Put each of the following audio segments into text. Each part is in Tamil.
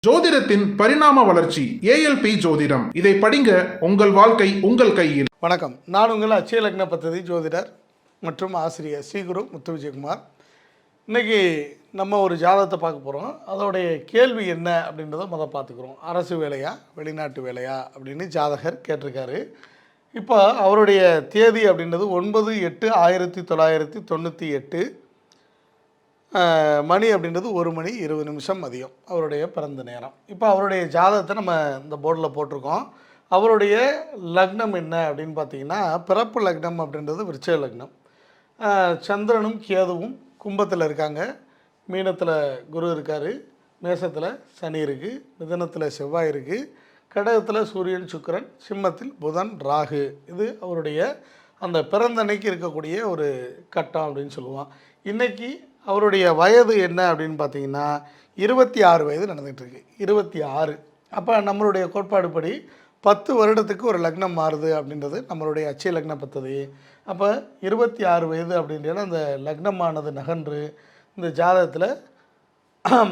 ஜோதிடத்தின் பரிணாம வளர்ச்சி ஏஎல்பி ஜோதிடம். இதை படிங்க, உங்கள் வாழ்க்கை உங்கள் கையில். வணக்கம், நான் உங்கள் அச்சய லக்ன பദ്ധதி ஜோதிடர் மற்றும் ஆசிரியர் ஸ்ரீகுரு முத்து விஜயகுமார். இன்றைக்கி நம்ம ஒரு ஜாதகத்தை பார்க்க போகிறோம். அதோடைய கேள்வி என்ன அப்படின்றத முதல் பார்த்துக்குறோம். அரசு வேலையா வெளிநாட்டு வேலையா அப்படின்னு ஜாதகர் கேட்டிருக்காரு. இப்போ அவருடைய தேதி அப்படின்றது 9/8/1998, மணி அப்படின்றது 1:20 மதியம் அவருடைய பிறந்த நேரம். இப்போ அவருடைய ஜாதகத்தை நம்ம இந்த போர்டில் போட்டிருக்கோம். அவருடைய லக்னம் என்ன அப்படின்னு பார்த்தீங்கன்னா, பிறப்பு லக்னம் அப்படின்றது விருச்சிக லக்னம். சந்திரனும் கேதுவும் கும்பத்தில் இருக்காங்க. மீனத்தில் குரு இருக்கார், மேசத்தில் சனி இருக்குது, மிதனத்தில் செவ்வாய் இருக்குது, கடகத்தில் சூரியன் சுக்கிரன், சிம்மத்தில் புதன் ராகு. இது அவருடைய அந்த பிறந்தன்னைக்கு இருக்கக்கூடிய ஒரு கட்டம் அப்படின்னு சொல்லுவோம். இன்றைக்கி அவருடைய வயது என்ன அப்படின்னு பார்த்தீங்கன்னா 26 வயது நடந்துகிட்ருக்கு. 26. அப்போ நம்மளுடைய கோட்பாடுபடி 10 வருடத்துக்கு ஒரு லக்னம் மாறுது அப்படின்றது நம்மளுடைய அச்சய லக்ன பദ്ധதி. அப்போ 26 வயது அப்படின்றது அந்த லக்னமானது நகன்று இந்த ஜாதகத்தில்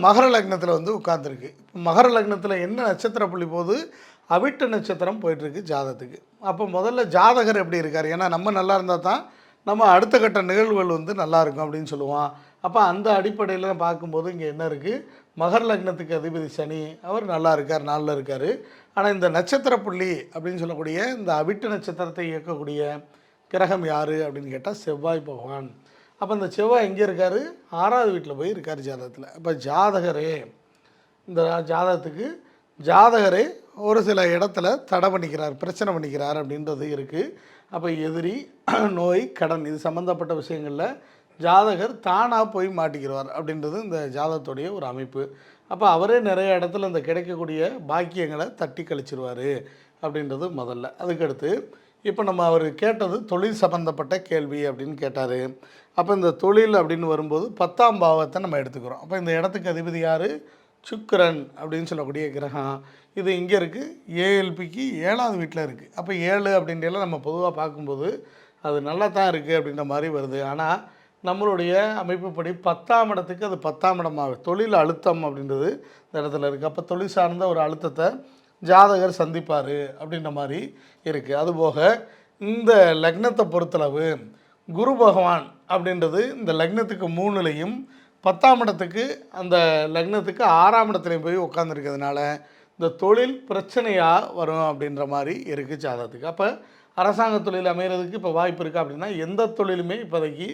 மகர லக்னத்தில் வந்து உட்கார்ந்துருக்கு. இப்போ மகர லக்னத்தில் என்ன நட்சத்திர புள்ளி போது அவிட்ட நட்சத்திரம் போயிட்டுருக்கு ஜாதகத்துக்கு. அப்போ முதல்ல ஜாதகர் எப்படி இருக்கார், ஏன்னா நம்ம நல்லா இருந்தால் தான் நம்ம அடுத்த கட்ட நிகழ்வுகள் வந்து நல்லா இருக்கும் அப்படின்னு சொல்லுவோம். அப்போ அந்த அடிப்படையில் பார்க்கும்போது இங்கே என்ன இருக்குது, மகர லக்னத்துக்கு அதிபதி சனி அவர் நல்லா இருக்கார், நாளில் இருக்கார். ஆனால் இந்த நட்சத்திர புள்ளி அப்படின்னு சொல்லக்கூடிய இந்த அவிட்ட நட்சத்திரத்தை இயக்கக்கூடிய கிரகம் யார் அப்படின்னு கேட்டால் செவ்வாய் பகவான். அப்போ இந்த செவ்வாய் எங்கே இருக்கார், 6வது வீட்டில் போய் இருக்கார் ஜாதகத்தில். அப்போ ஜாதகரே இந்த ஜாதகரே ஒரு சில இடத்துல தடை பண்ணிக்கிறார், பிரச்சனை பண்ணிக்கிறார் அப்படின்றது இருக்குது. அப்போ எதிரி, நோய், கடன் இது சம்மந்தப்பட்ட விஷயங்களில் ஜாதகர் தானாக போய் மாட்டிக்கிறார் அப்படின்றது இந்த ஜாதகத்துடைய ஒரு அமைப்பு. அப்போ அவரே நிறைய இடத்துல இந்த கிடைக்கக்கூடிய பாக்கியங்களை தட்டி கழிச்சிருவார் அப்படின்றது முதல்ல. அதுக்கடுத்து இப்போ நம்ம அவர் கேட்டது தொழில் சம்மந்தப்பட்ட கேள்வி அப்படின்னு கேட்டார். அப்போ இந்த தொழில் அப்படின்னு வரும்போது 10ஆம் பாவத்தை நம்ம எடுத்துக்கிறோம். அப்போ இந்த இடத்துக்கு அதிபதி யார், சுக்கிரன் அப்படின்னு சொல்லக்கூடிய கிரகம். இது இங்கே இருக்குது, ஏஎல்பிக்கு 7வது வீட்டில் இருக்குது. அப்போ 7 அப்படின்றலாம் நம்ம பொதுவாக பார்க்கும்போது அது நல்லா தான் இருக்குது அப்படின்ற மாதிரி வருது. ஆனால் நம்மளுடைய அமைப்புப்படி 10ஆம் இடத்துக்கு அது 10ஆம் இடமாகும். தொழில் அழுத்தம் அப்படின்றது இந்த இடத்துல இருக்குது. அப்போ தொழில் சார்ந்த ஒரு அழுத்தத்தை ஜாதகர் சந்திப்பார் அப்படின்ற மாதிரி இருக்குது. அதுபோக இந்த லக்னத்தை பொறுத்தளவு குரு பகவான் அப்படின்றது இந்த லக்னத்துக்கு 3லையும் 10ஆம் இடத்துக்கு அந்த லக்னத்துக்கு 6ஆம் இடத்துலையும் போய் உட்காந்துருக்கிறதுனால இந்த தொழில் பிரச்சனையாக வரும் அப்படின்ற மாதிரி இருக்குது ஜாதகத்துக்கு. அப்போ அரசாங்க தொழில் அமைகிறதுக்கு இப்போ வாய்ப்பு இருக்கா அப்படின்னா எந்த தொழிலுமே இப்போதைக்கு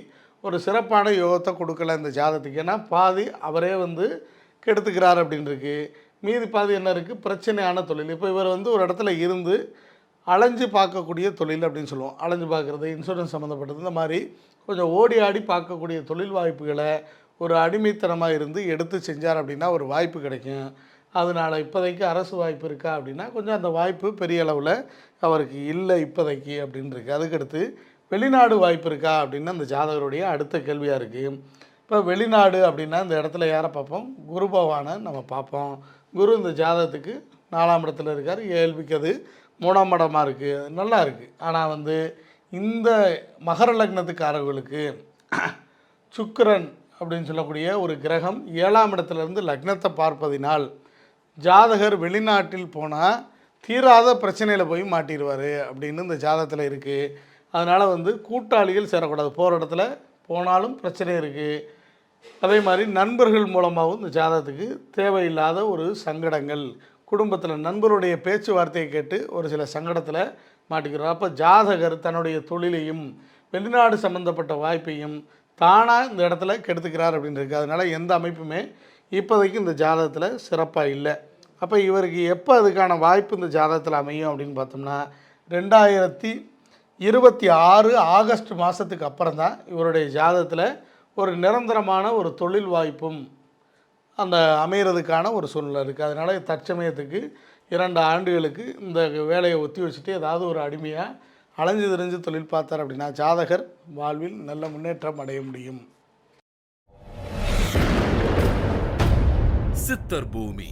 ஒரு சிறப்பான யோகத்தை கொடுக்கல இந்த ஜாதகத்துக்கு. ஏன்னா பாதி அவரே வந்து கெடுத்துக்கிறார் அப்படின்ருக்கு, மீதி பாதி என்ன இருக்குது, பிரச்சனையான தொழில். இப்போ இவர் வந்து ஒரு இடத்துல இருந்து அலைஞ்சு பார்க்கக்கூடிய தொழில் அப்படின்னு சொல்லுவோம். அலைஞ்சு பார்க்குறது, இன்சூரன்ஸ் சம்மந்தப்பட்டது, இந்த மாதிரி கொஞ்சம் ஓடி ஆடி பார்க்கக்கூடிய தொழில் வாய்ப்புகளை ஒரு அடிமைத்தனமாக இருந்து எடுத்து செஞ்சார் அப்படின்னா ஒரு வாய்ப்பு கிடைக்கும். அதனால் இப்போதைக்கு அரசு வாய்ப்பு இருக்கா அப்படின்னா கொஞ்சம் அந்த வாய்ப்பு பெரிய அளவில் அவருக்கு இல்லை இப்போதைக்கு அப்படின்னு இருக்குது. அதுக்கடுத்து வெளிநாடு வாய்ப்பு இருக்கா அப்படின்னு அந்த ஜாதகருடைய அடுத்த கேள்வியாக இருக்குது. இப்போ வெளிநாடு அப்படின்னா இந்த இடத்துல யாரை பார்ப்போம், குரு பகவானை நம்ம பார்ப்போம். குரு இந்த ஜாதகத்துக்கு 4ஆம் இடத்துல இருக்கார், ஏஎல்பிக்கு அது 3ஆம் இடமாக இருக்குது, நல்லா இருக்குது. ஆனால் வந்து இந்த மகர லக்னத்துக்காரர்களுக்கு சுக்கிரன் அப்படின்னு சொல்லக்கூடிய ஒரு கிரகம் 7ஆம் இடத்துலேருந்து லக்னத்தை பார்ப்பதினால் ஜாதகர் வெளிநாட்டில் போனால் தீராத பிரச்சனையில் போய் மாட்டிடுவார் அப்படின்னு இந்த ஜாதகத்தில் இருக்குது. அதனால் வந்து கூட்டாளிகள் சேரக்கூடாது, போகிற இடத்துல போனாலும் பிரச்சனை இருக்குது. அதே மாதிரி நண்பர்கள் மூலமாகவும் இந்த ஜாதகத்துக்கு தேவையில்லாத ஒரு சங்கடங்கள், குடும்பத்தில் நண்பருடைய பேச்சுவார்த்தையை கேட்டு ஒரு சில சங்கடத்தில் மாட்டிக்கிறார். அப்போ ஜாதகர் தன்னுடைய தொழிலையும் வெளிநாடு சம்மந்தப்பட்ட வாய்ப்பையும் தானாக இந்த இடத்துல கெடுத்துக்கிறார் அப்படின்னு இருக்குது. அதனால் எந்த அமைப்புமே இப்போதைக்கு இந்த ஜாதகத்தில் சிறப்பாக இல்லை. அப்போ இவருக்கு எப்போ அதுக்கான வாய்ப்பு இந்த ஜாதகத்தில் அமையும் அப்படின்னு பார்த்தோம்னா 2026 ஆகஸ்ட் மாதத்துக்கு அப்புறம் தான் இவருடைய ஜாதகத்தில் ஒரு நிரந்தரமான ஒரு தொழில் வாய்ப்பும் அந்த அமைகிறதுக்கான ஒரு சூழ்நிலை இருக்குது. அதனால் தற்சமயத்துக்கு 2 ஆண்டுகளுக்கு இந்த வேலையை ஒத்தி வச்சுட்டு ஏதாவது ஒரு அடிமையாக அலைஞ்சு தெரிஞ்சு தொழில் பார்த்தார் அப்படின்னா ஜாதகர் வாழ்வில் நல்ல முன்னேற்றம் அடைய முடியும். சித்தர் பூமி